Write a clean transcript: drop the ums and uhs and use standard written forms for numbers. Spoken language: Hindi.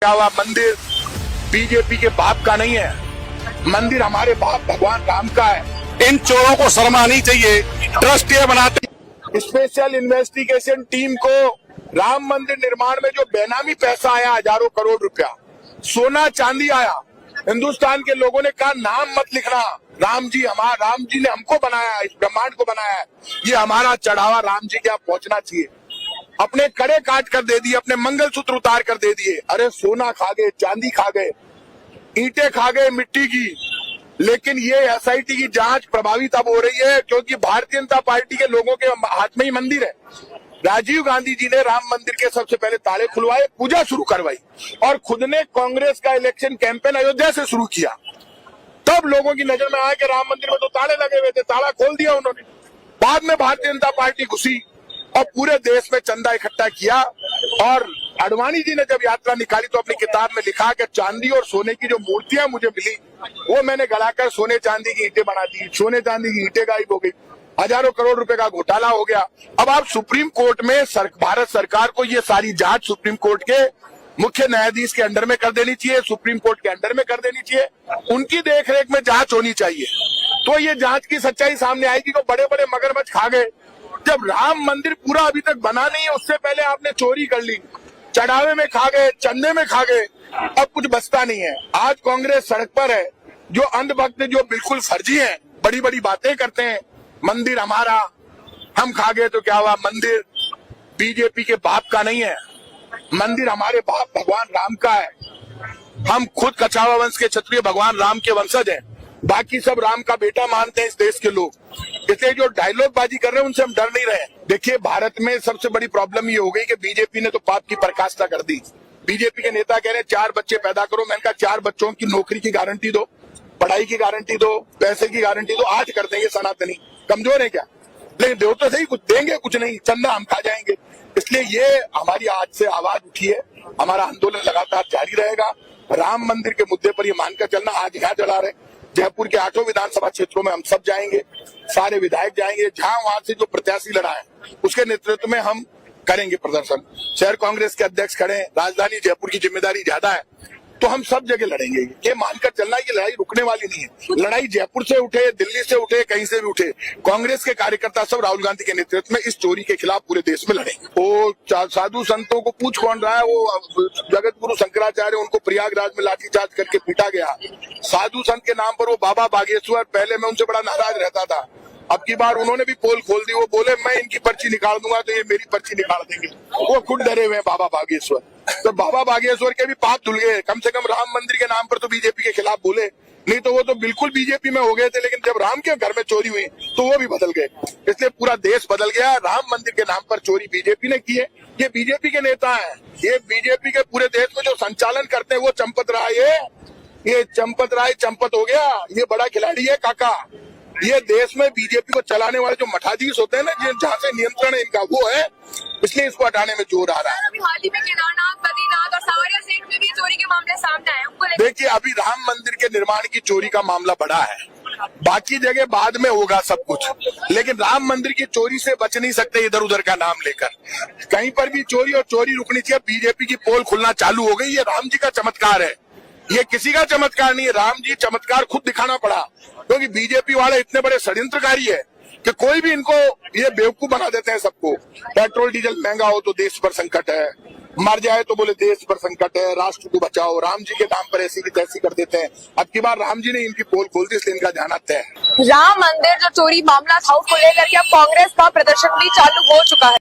क्या हुआ? मंदिर बीजेपी के बाप का नहीं है, मंदिर हमारे बाप भगवान राम का है। इन चोरों को शर्म आनी चाहिए। ट्रस्ट ये बनाते स्पेशल इन्वेस्टिगेशन टीम को राम मंदिर निर्माण में जो बेनामी पैसा आया, हजारों करोड़ रुपया, सोना चांदी आया, हिंदुस्तान के लोगों ने कहा नाम मत लिखना, राम जी ने हमको बनाया, इस ब्रह्मांड को बनाया है, ये हमारा चढ़ावा राम जी के यहाँ पहुंचना चाहिए। अपने कड़े काट कर दे दिए, अपने मंगलसूत्र उतार कर दे दिए। अरे सोना खा गए, चांदी खा गए, ईंटें खा गए मिट्टी की। लेकिन ये एसआईटी की जांच प्रभावित अब हो रही है क्योंकि भारतीय जनता पार्टी के लोगों के हाथ में ही मंदिर है। राजीव गांधी जी ने राम मंदिर के सबसे पहले ताले खुलवाए, पूजा शुरू करवाई और खुद ने कांग्रेस का इलेक्शन कैंपेन अयोध्या से शुरू किया। तब लोगों की नजर में आया कि राम मंदिर में तो ताले लगे हुए थे, ताला खोल दिया उन्होंने। बाद में भारतीय जनता पार्टी घुसी और पूरे देश में चंदा इकट्ठा किया। और आडवाणी जी ने जब यात्रा निकाली तो अपनी किताब में लिखा कि चांदी और सोने की जो मूर्तियां मुझे मिली वो मैंने गलाकर सोने चांदी की ईंटें बना दी। सोने चांदी की ईंटें गायब हो गई, हजारों करोड़ रुपए का घोटाला हो गया। अब आप सुप्रीम कोर्ट में भारत सरकार को ये सारी जांच सुप्रीम कोर्ट के मुख्य न्यायाधीश के अंडर में कर देनी चाहिए, सुप्रीम कोर्ट के अंडर में कर देनी चाहिए, उनकी देखरेख में जांच होनी चाहिए। तो ये जांच की सच्चाई सामने आएगी। तो बड़े बड़े मगरमच्छ खा गए। जब राम मंदिर पूरा अभी तक बना नहीं है उससे पहले आपने चोरी कर ली, चढ़ावे में खा गए, चंदे में खा गए, अब कुछ बचता नहीं है। आज कांग्रेस सड़क पर है, जो अंधभक्त जो बिल्कुल फर्जी हैं, बड़ी बड़ी बातें करते हैं, मंदिर हमारा, हम खा गए तो क्या हुआ? मंदिर बीजेपी के बाप का नहीं है, मंदिर हमारे बाप भगवान राम का है। हम खुद कछावा वंश के क्षत्रिय भगवान राम के वंशज हैं, बाकी सब राम का बेटा मानते हैं इस देश के लोग। इसलिए जो डायलॉग बाजी कर रहे हैं उनसे हम डर नहीं रहे। देखिए, भारत में सबसे बड़ी प्रॉब्लम ये हो गई कि बीजेपी ने तो पाप की पराकाष्ठा कर दी। बीजेपी के नेता कह रहे हैं 4 बच्चे पैदा करो। मैंने कहा 4 बच्चों की नौकरी की गारंटी दो, पढ़ाई की गारंटी दो, पैसे की गारंटी दो। आज कर देंगे सनातनी, कमजोर है क्या? लेकिन दो तो सही, कुछ देंगे, कुछ नहीं, चंदा हम खा जाएंगे। इसलिए ये हमारी आज से आवाज उठी है, हमारा आंदोलन लगातार जारी रहेगा। राम मंदिर के मुद्दे पर ये मानकर चलना, आज यहाँ जला रहे, जयपुर के 8 विधानसभा क्षेत्रों में हम सब जाएंगे, सारे विधायक जाएंगे, जहां वहां से जो प्रत्याशी लड़ा है उसके नेतृत्व में हम करेंगे प्रदर्शन। शहर कांग्रेस के अध्यक्ष खड़े हैं, राजधानी जयपुर की जिम्मेदारी ज्यादा है, तो हम सब जगह लड़ेंगे। ये मानकर चलना, ये लड़ाई रुकने वाली नहीं है। लड़ाई जयपुर से उठे, दिल्ली से उठे, कहीं से भी उठे, कांग्रेस के कार्यकर्ता सब राहुल गांधी के नेतृत्व में इस चोरी के खिलाफ पूरे देश में लड़ेंगे। वो साधु संतों को पूछ कौन रहा है? वो जगत गुरु शंकराचार्य, उनको प्रयागराज में लाठीचार्ज करके पीटा गया। साधु संत के नाम पर वो बाबा बागेश्वर, पहले मैं उनसे बड़ा नाराज रहता था, अब की बार उन्होंने भी पोल खोल दी। वो बोले मैं इनकी पर्ची निकाल दूंगा तो ये मेरी पर्ची निकाल देंगे। वो खुद डरे हुए हैं बाबा बागेश्वर। तो बाबा बागेश्वर के भी पाप धुल गए। कम से कम राम मंदिर के नाम पर तो बीजेपी के खिलाफ बोले, नहीं तो वो तो बिल्कुल बीजेपी में हो गए थे। लेकिन जब राम के घर में चोरी हुई तो वो भी बदल गए। इसलिए पूरा देश बदल गया। राम मंदिर के नाम पर चोरी बीजेपी ने की है, ये बीजेपी के नेता है, ये बीजेपी के पूरे देश में जो संचालन करते हैं वो चंपत राय है। ये चंपत राय चंपत हो गया, ये बड़ा खिलाड़ी है काका। ये देश में बीजेपी को चलाने वाले जो मठाधीश होते हैं ना, जहाँ से नियंत्रण है इनका, वो है। इसलिए इसको हटाने में जोर आ रहा है। अभी हाल ही में केदारनाथ, बद्रीनाथ और सावरिया सीट में भी चोरी के मामले सामने आए। देखिए, अभी राम मंदिर के निर्माण की चोरी का मामला बड़ा है, बाकी जगह बाद में होगा सब कुछ, लेकिन राम मंदिर की चोरी से बच नहीं सकते इधर उधर का नाम लेकर। कहीं पर भी चोरी और चोरी रुकनी चाहिए। बीजेपी की पोल खुलना चालू हो गई। ये राम जी का चमत्कार है, ये किसी का चमत्कार नहीं है। राम जी चमत्कार खुद दिखाना पड़ा, क्योंकि बीजेपी वाले इतने बड़े षड्यंत्रकारी है कि कोई भी इनको ये बेवकूफ बना देते हैं सबको। पेट्रोल डीजल महंगा हो तो देश पर संकट है, मर जाए तो बोले देश पर संकट है, राष्ट्र को बचाओ। राम जी के नाम पर ऐसी की तैसी कर देते हैं। अब की बार राम जी ने इनकी पोल खोल दी, इसलिए इनका ध्यान आता है। राम मंदिर जो चोरी मामला था उसको लेकर के अब कांग्रेस का प्रदर्शन भी चालू हो चुका है।